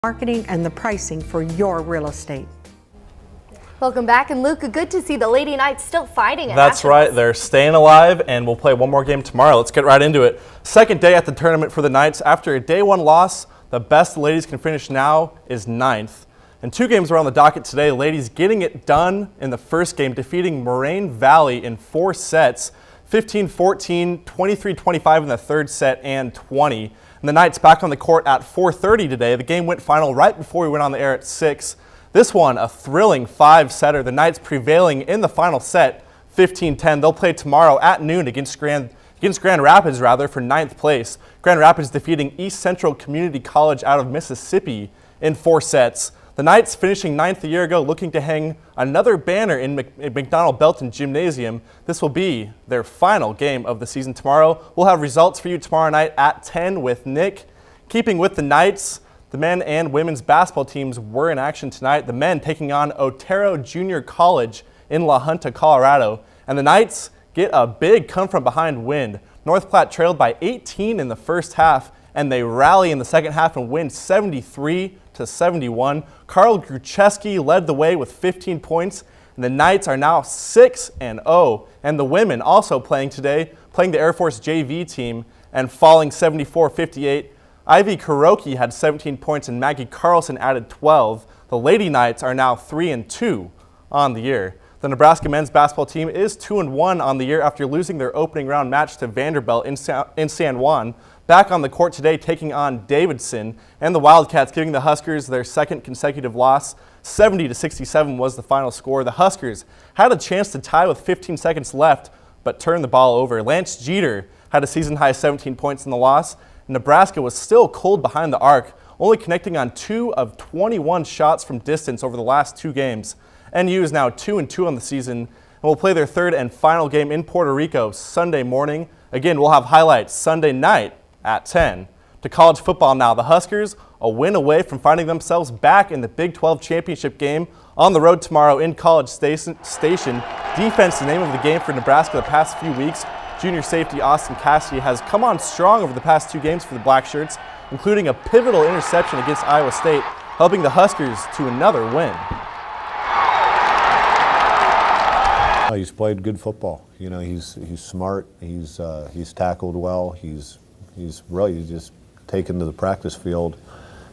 marketing and the pricing for your real estate. Welcome back, and Luca, good to see the Lady Knights still fighting. That's right, they're staying alive, and we'll play one more game tomorrow. Let's get right into it. Second day at the tournament for the Knights. After a day one loss, the best the ladies can finish now is 9th. And 2 games are on the docket today. Ladies getting it done in the first game, defeating Moraine Valley in 4 sets, 15-14, 23-25 in the third set, and 20. And the Knights back on the court at 4:30 today. The game went final right before we went on the air at 6. This one, a thrilling 5-setter. The Knights prevailing in the final set, 15-10. They'll play tomorrow at noon against Grand Rapids for 9th place. Grand Rapids defeating East Central Community College out of Mississippi in 4 sets. The Knights finishing 9th a year ago, looking to hang another banner in McDonald Belton Gymnasium. This will be their final game of the season tomorrow. We'll have results for you tomorrow night at 10 with Nick. Keeping with the Knights, the men and women's basketball teams were in action tonight. The men taking on Otero Junior College in La Junta, Colorado. And the Knights get a big come-from-behind win. North Platte trailed by 18 in the first half, and they rally in the second half and win 73-71. Carl Grucheski led the way with 15 points, and the Knights are now 6-0. And the women also playing today, playing the Air Force JV team and falling 74-58. Ivy Kuroki had 17 points and Maggie Carlson added 12. The Lady Knights are now 3-2 on the year. The Nebraska men's basketball team is 2-1 on the year after losing their opening round match to Vanderbilt in San Juan. Back on the court today taking on Davidson, and the Wildcats giving the Huskers their second consecutive loss. 70-67 was the final score. The Huskers had a chance to tie with 15 seconds left, but turned the ball over. Lance Jeter had a season-high 17 points in the loss. Nebraska was still cold behind the arc, only connecting on 2 of 21 shots from distance over the last 2 games. NU is now 2-2 on the season and will play their third and final game in Puerto Rico Sunday morning. Again, we'll have highlights Sunday night at 10. To college football now, the Huskers a win away from finding themselves back in the Big 12 championship game on the road tomorrow in College Station. Defense, the name of the game for Nebraska the past few weeks. Junior safety Austin Cassidy has come on strong over the past 2 games for the Blackshirts, including a pivotal interception against Iowa State, helping the Huskers to another win. He's played good football. You know, he's smart. He's tackled well. He's really just taken to the practice field.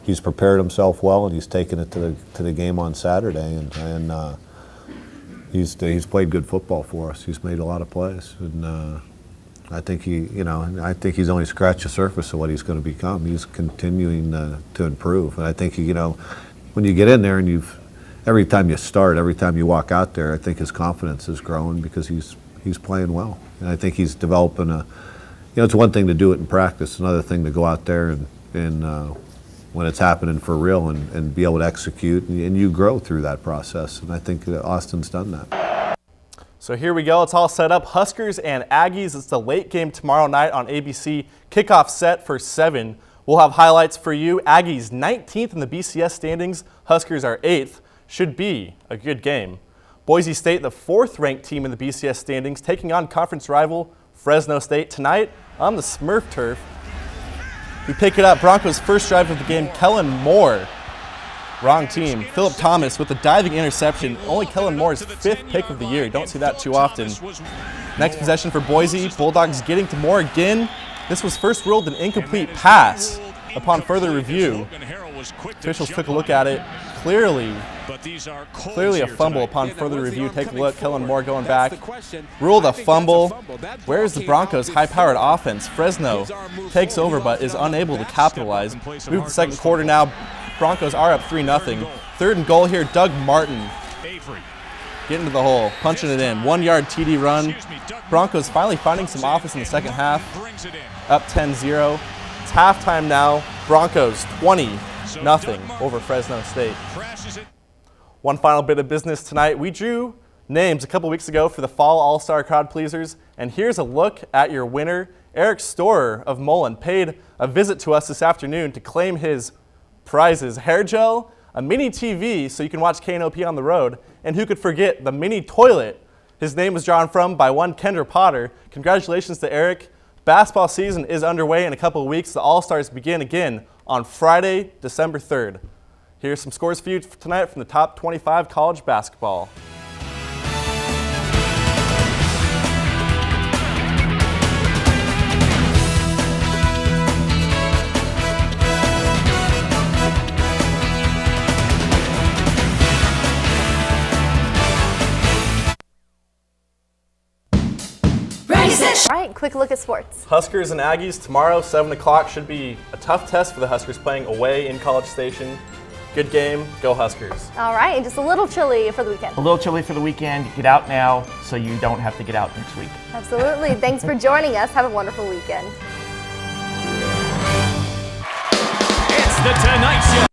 He's prepared himself well, and he's taken it to the game on Saturday. And he's played good football for us. He's made a lot of plays, and I think he's only scratched the surface of what he's going to become. He's continuing to improve, and I think when you get in there and every time you start, every time you walk out there, I think his confidence is growing because he's playing well, and I think he's developing it's one thing to do it in practice, another thing to go out there and when it's happening for real and be able to execute, and you grow through that process, and I think that Austin's done that. So here we go. It's all set up. Huskers and Aggies. It's the late game tomorrow night on ABC. Kickoff set for 7. We'll have highlights for you. Aggies 19th in the BCS standings. Huskers are 8th. Should be a good game. Boise State, the 4th-ranked team in the BCS standings, taking on conference rival Fresno State tonight on the Smurf turf. We pick it up. Broncos' first drive of the game, Kellen Moore. Wrong team. Philip Thomas with a diving interception. Only Kellen Moore's 5th pick of the year. Don't see that too often. Next possession for Boise. Bulldogs getting to Moore again. This was first ruled an incomplete pass. Upon further review, officials took a look at it. Clearly a fumble upon further review. Take a look. Kellen Moore going back. Ruled a fumble. Where's the Broncos' high-powered offense? Fresno takes over but is unable to capitalize. Move to the second quarter now. Broncos are up 3-0. 3rd and goal here. Doug Martin getting to the hole, punching it in. 1-yard TD run. Broncos finally finding some offense in the second half. Up 10-0. It's halftime now. Broncos 20-0 over Fresno State. One final bit of business tonight. We drew names a couple weeks ago for the Fall All-Star Crowd Pleasers, and here's a look at your winner. Eric Storer of Mullen paid a visit to us this afternoon to claim his prizes: hair gel, a mini TV so you can watch KNOP on the road, and who could forget the mini toilet his name was drawn from by one Kendra Potter. Congratulations to Eric. Basketball season is underway in a couple of weeks. The All-Stars begin again on Friday, December 3rd. Here's some scores for you tonight from the top 25 college basketball. All right, quick look at sports. Huskers and Aggies tomorrow, 7 o'clock. Should be a tough test for the Huskers playing away in College Station. Good game. Go Huskers. All right, and just a little chilly for the weekend. A little chilly for the weekend. Get out now so you don't have to get out next week. Absolutely. Thanks for joining us. Have a wonderful weekend. It's The Tonight Show